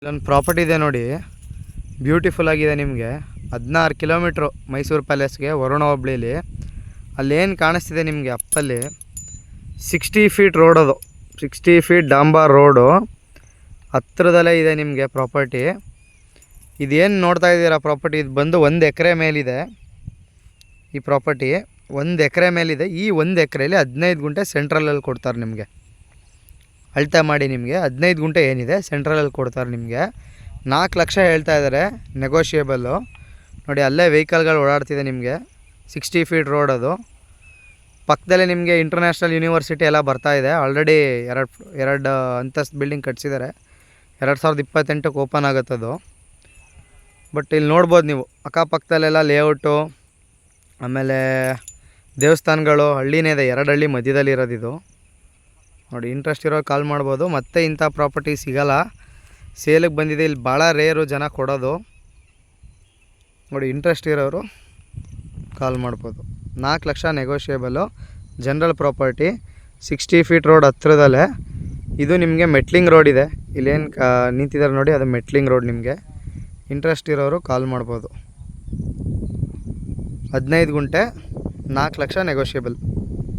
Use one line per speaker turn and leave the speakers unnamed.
ಇಲ್ಲೊಂದು ಪ್ರಾಪರ್ಟಿ ಇದೆ ನೋಡಿ, ಬ್ಯೂಟಿಫುಲ್ ಆಗಿದೆ. ನಿಮಗೆ 16 ಕಿಲೋಮೀಟ್ರು ಮೈಸೂರು ಪ್ಯಾಲೇಸ್ಗೆ, ವರುಣ ಹೋಬಳಿಲಿ. ಅಲ್ಲೇನು ಕಾಣಿಸ್ತಿದೆ ನಿಮಗೆ ಅಪ್ಪಲ್ಲಿ 60 ಫೀಟ್ ರೋಡ್, ಅದು 60 ಫೀಟ್ ಡಾಂಬಾರ್ ರೋಡು ಹತ್ರದಲ್ಲೇ ಇದೆ ನಿಮಗೆ ಪ್ರಾಪರ್ಟಿ. ಇದೇನು ನೋಡ್ತಾ ಇದ್ದೀರಾ ಪ್ರಾಪರ್ಟಿ, ಇದು ಬಂದು 1 ಎಕರೆ ಮೇಲಿದೆ. ಈ ಪ್ರಾಪರ್ಟಿ 1 ಎಕರೆ ಮೇಲಿದೆ. ಈ 1 ಎಕರೆಯಲ್ಲಿ 15 ಗುಂಟೆ ಸೆಂಟ್ರಲಲ್ಲಿ ಕೊಡ್ತಾರೆ ನಿಮಗೆ. ಅಳ್ತಾ ಮಾಡಿ ನಿಮಗೆ 15 ಗುಂಟೆ ಏನಿದೆ ಸೆಂಟ್ರಲಲ್ಲಿ ಕೊಡ್ತಾರೆ ನಿಮಗೆ. 4 ಲಕ್ಷ ಹೇಳ್ತಾ ಇದ್ದಾರೆ, ನೆಗೋಷಿಯೇಬಲ್ಲು. ನೋಡಿ ಅಲ್ಲೇ ವೆಹಿಕಲ್ಗಳು ಓಡಾಡ್ತಿದೆ ನಿಮಗೆ. 60 ಫೀಟ್ ರೋಡ್, ಅದು ಪಕ್ಕದಲ್ಲೇ ನಿಮಗೆ ಇಂಟರ್ನ್ಯಾಷನಲ್ ಯೂನಿವರ್ಸಿಟಿ ಎಲ್ಲ ಬರ್ತಾ ಇದೆ. ಆಲ್ರೆಡಿ ಎರಡು ಅಂತಸ್ತು ಬಿಲ್ಡಿಂಗ್ ಕಟ್ಸಿದ್ದಾರೆ. 2028ಕ್ಕೆ ಓಪನ್ ಆಗುತ್ತದು. ಬಟ್ ಇಲ್ಲಿ ನೋಡ್ಬೋದು ನೀವು ಅಕ್ಕಪಕ್ಕದಲ್ಲೆಲ್ಲ ಲೇಔಟು, ಆಮೇಲೆ ದೇವಸ್ಥಾನಗಳು, ಹಳ್ಳಿನೇ ಇದೆ. 2 ಹಳ್ಳಿ ಮಧ್ಯದಲ್ಲಿ ಇರೋದಿದು ನೋಡಿ. ಇಂಟ್ರೆಸ್ಟ್ ಇರೋ ಕಾಲ್ ಮಾಡ್ಬೋದು. ಮತ್ತೆ ಇಂಥ ಪ್ರಾಪರ್ಟಿ ಸಿಗೋಲ್ಲ, ಸೇಲಿಗೆ ಬಂದಿದೆ. ಇಲ್ಲಿ ಭಾಳ ರೇರು ಜನ ಕೊಡೋದು ನೋಡಿ. ಇಂಟ್ರೆಸ್ಟ್ ಇರೋರು ಕಾಲ್ ಮಾಡ್ಬೋದು. 4 lakh negotiable, general property, 60 feet road ಹತ್ರದಲ್ಲೇ. ಇದು ನಿಮಗೆ ಮೆಟ್ಲಿಂಗ್ ರೋಡ್ ಇದೆ. ಇಲ್ಲೇನು ನಿಂತಿದ್ದಾರೆ ನೋಡಿ, ಅದು ಮೆಟ್ಲಿಂಗ್ ರೋಡ್. ನಿಮಗೆ ಇಂಟ್ರೆಸ್ಟ್ ಇರೋರು ಕಾಲ್ ಮಾಡ್ಬೋದು. 15 ಗುಂಟೆ, 4 ಲಕ್ಷ ನೆಗೋಷಿಯೇಬಲ್.